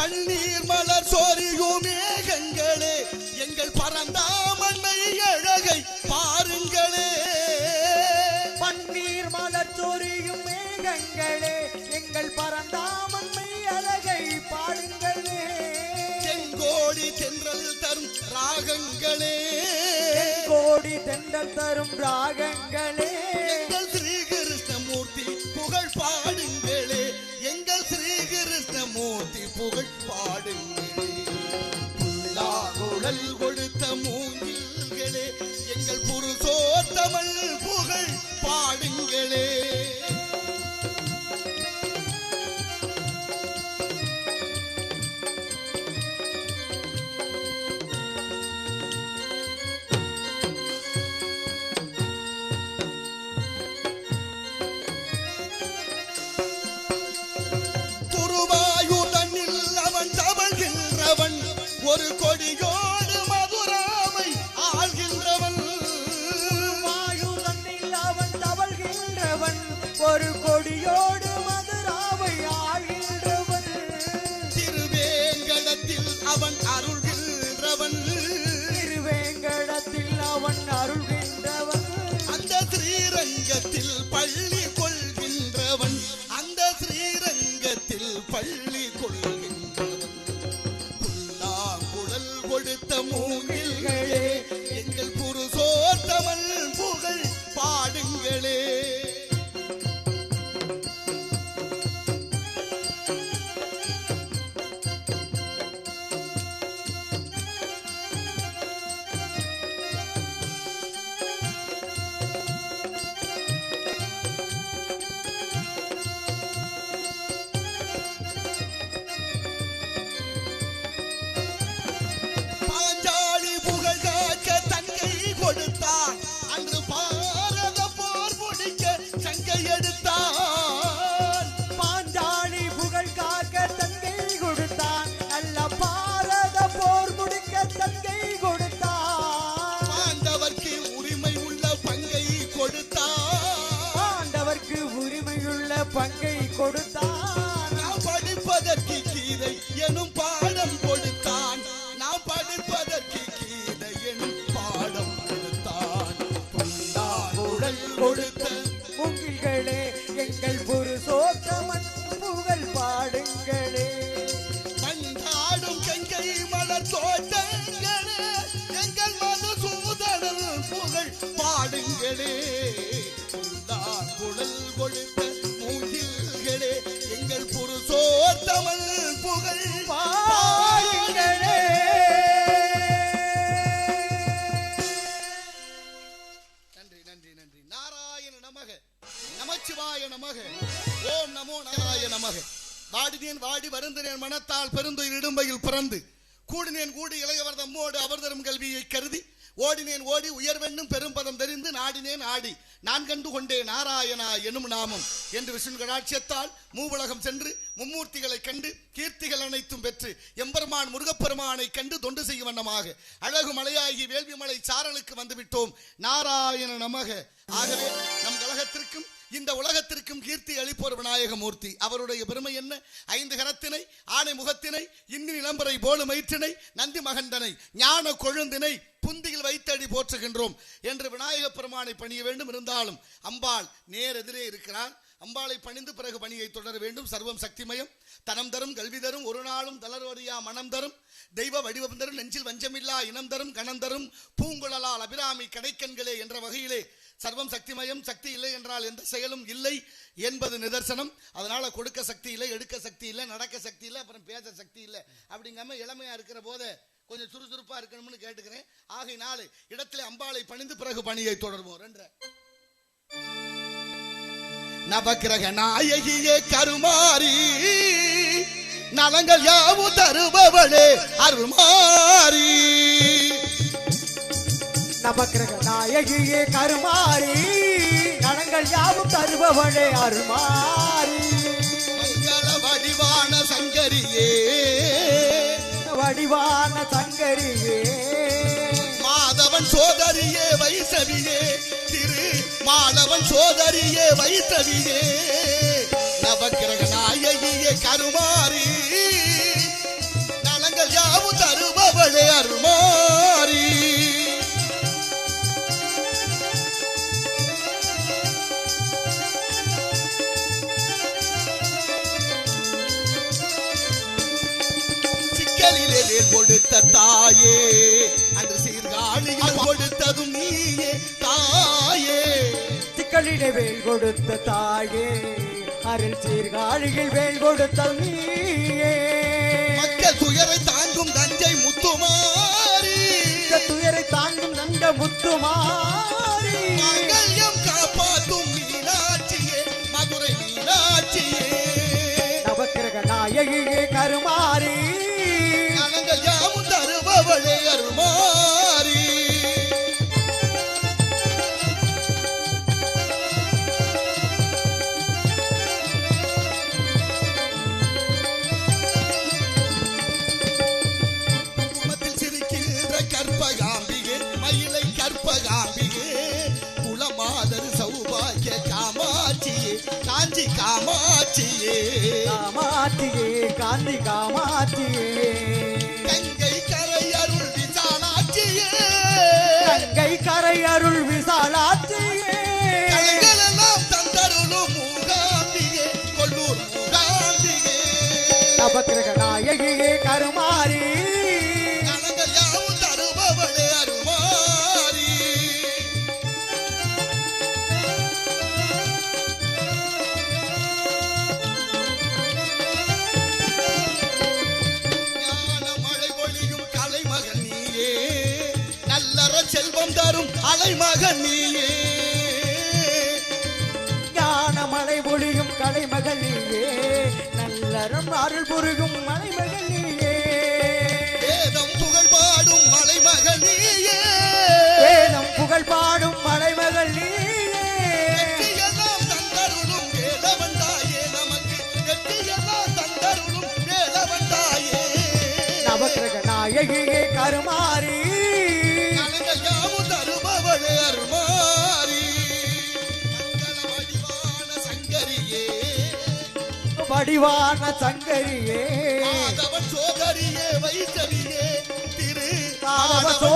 பன்னீர் மலர் சோரியும் மேகங்களே எங்கள் பரந்தாமன்மை அழகை பாருங்களே. பன்னீர் மலர் சோரியும் மேகங்களே எங்கள் பரந்தாமன்மை அழகை பாடுங்களே. செங்கோடி தென்றல் தரும் ராகங்களே, கோடி தென்றல் தரும் ராகங்களே. எங்கள் ஸ்ரீ கிருஷ்ணமூர்த்தி புகழ் பாடுங்களே, எங்கள் ஸ்ரீ கிருஷ்ணமூர்த்தி புகழ் பாடுங்களே. புல்லாங்குழல் கொடுத்த மூங்கில்களே எங்கள் புருஷோத்தமன் புகழ் பாடுங்களே. ஒரு கொடியோடு மதுராவை ஆள்கின்றவன், வாயுதன்னில் அவன் தவழ்கின்றவன். ஒரு கொடியோடு மதுராவை ஆள்கின்றவன். திருவேங்கடத்தில் அவன் அருள்கின்றவன், திருவேங்கடத்தில் அவன் அருள்கின்றவன். அந்த ஸ்ரீரங்கத்தில் பள்ளி கொள்கின்றவன், அந்த ஸ்ரீரங்கத்தில் பள்ளி கொள்கின்றவன். கொடுத்த மூங்கில்களே எங்கள் புருஷோத்தமன் புகழ் பாடுங்களே. அன்று பாரத போர் முடிக்க சங்கை எடுத்தான், பாஞ்சாலி புகழ் காக்க தங்கை கொடுத்தான். அல்ல பாரத போர் முடிக்க தங்கை கொடுத்தான். பாண்டவர்க்கு உரிமை உள்ள பங்கை கொடுத்தான், பாண்டவர்க்கு உரிமையுள்ள பங்கை கொடுத்தான். நாம் படிப்பதற்கு கீதை எனும் பாடம் கொடுத்தான், நாம் படிப்பதற்கு கீதை எனும் பாடம் கொடுத்த மூங்கில்களே எங்கள் புருஷோத்தமன் புகழ் பாடுங்களே. மஞ்சாடும் கங்கை மலர் தோட்டங்களே எங்கள் மதுசூதனன் புகழ் பாடுங்களே. குழல் கொடுத்த மூங்கில்களே எங்கள் புருஷோத்தமன் புகழ் பாடுங்களே. நாராயண நமக, நமச்சிவாய நமக, ஓம் நமோ நாராயண நமக. வாடினேன் வாடி வருந்தினேன் மனத்தால் பெருந்துயிர் இடும்பையில் பிறந்து, கூடினேன் கூடி இளையவர் தம்மோடு அவர் தரும் கல்வியை கருதி, ஓடினேன் ஓடி உயர்வென்னும் பெரும்பதம் தெரிந்து, நாடினேன் ஆடி நான் கண்டு கொண்டே நாராயணா எனும் நாமம் என்று விஷ்ணு கடாட்சியத்தால் மூவுலகம் சென்று மும்மூர்த்திகளை கண்டு கீர்த்திகள் அனைத்தும் பெற்று எம்பெருமான் முருகப்பெருமானை கண்டு தொண்டு செய்யும் வண்ணமாக அழகு மலையாகி வேள்வி மலை சாரலுக்கு வந்துவிட்டோம். நாராயண நமக. ஆகவே நம் கழகத்திற்கும் இந்த உலகத்திற்கும் கீர்த்தி அளிப்போர் விநாயகமூர்த்தி. அவருடைய பெருமை என்ன? 5 கரத்தினை, ஆணை முகத்தினை, இன்னி நிலம்பரை போலு மயிற்றினை, நந்தி மகண்டனை, ஞான கொழுந்தினை புந்தியில் வைத்தடி போற்றுகின்றோம் என்று விநாயக பெருமானை பணிய வேண்டும். இருந்தாலும் அம்பாள் நேர் எதிரே இருக்கிறார். அம்பாளை பணிந்து பிறகு பணியை தொடர வேண்டும். சர்வம் சக்திமயம், தனம் தரும், கல்வி தரும், ஒரு நாளும் தளர்வறியா மனம் தரும், தெய்வ வடிவம் தரும், நெஞ்சில் வஞ்சமில்லா இனம் தரும், கணம் தரும், பூங்குழலால் அபிராமி கடைக்கண்களே என்ற வகையிலே சர்வம் சக்திமயம். சக்தி இல்லை என்றால் எந்த செயலும் இல்லை என்பது நிதர்சனம். அதனால கொடுக்க சக்தி இல்லை, எடுக்க சக்தி இல்லை, நடக்க சக்தி இல்லை, அப்புறம் பேச சக்தி இல்லை. அப்படிங்காம இளமையா இருக்கிற போது கொஞ்சம் சுறுசுறுப்பா இருக்கணும்னு கேட்டுக்கிறேன். ஆகையினால இடத்திலே அம்பாளை பணிந்து பிறகு பணியை தொடர்வோம். 2 நவக்கிரக நாயகியே கருமாரி, நலங்கள் யாவும் தருபவளே அருள்மாரி. நவக்கிரக நாயகியே கருமாரி, நலங்கள் யாவும் தருபவளே அருள்மாரி. மங்கள வடிவான சங்கரியே, வடிவான சங்கரியே, மாதவன் சோதரியே வைசவியே, திரு மாதவன் சோதரியே வைசவியே, நவக்கிரக நாயகியே கருமாரி, மாறிட வேல் கொடுத்த தாயே அருள் சீர்காழியில் வேல் கொடுத்த நீயே மக்கள் துயரை தாங்கும் தஞ்சை முத்துமாரி இந்த துயரை தாங்கும் நந்த முத்துமாரி மங்கள்யம் காப்பாற்றும் மீனாட்சியே மதுரை மீனாட்சியே நவக்கிரக நாயகியே கருமாரி நலங்கள் யாவும் தருபவளே அருள்மாரி குங்குமத்தில் சிரிக்கின்ற கற்பகாம்பிகே மயிலை கற்பகாம்பிகே குலமாதர் சௌபாகிய காமாட்சியே காஞ்சி காமாட்சியே காமாட்சியே காந்தி காமாட்சியே கங்கை கரை அருள் விசாலாட்சியே கங்கை கரை அருள் விசாலாட்சியே கலைகளெல்லாம் தந்தருளும் மூகாம்பிகே கொல்லூர் மூகாம்பிகே நவக்கிரக நாயகியே கருமாரி நலங்கள் யாவும் தருபவளே அருள்மாரி ஞான மழை பொழியும் கலைமகன் நீயே நல்லற செல்வம் தரும் அலைமகன் நீயே ஞான மலை பொழியும் கலைமகள் நீயே நல்லறம் அருள் புரியும் மலைமகள் நீயே வேதம் புகழ் பாடும் மலைமகன் நீயே வேதம் புகழ் பாடும் மலைமகள் நீயே வெற்றியெல்லாம் தந்தருளும் வேலவன் தாயே நமக்கு வெற்றியெல்லாம் தந்தருளும் வேலவன் தாயே நவக்கிரக நாயகியே கருமாரி நலங்கள் யாவும் தருபவளே அருள்மாரி மங்கள வடிவான சங்கரியே வடிவான சங்கரியே மாதவன் சோதரியே வைத்தவியே திரு மாதவ மாதவன்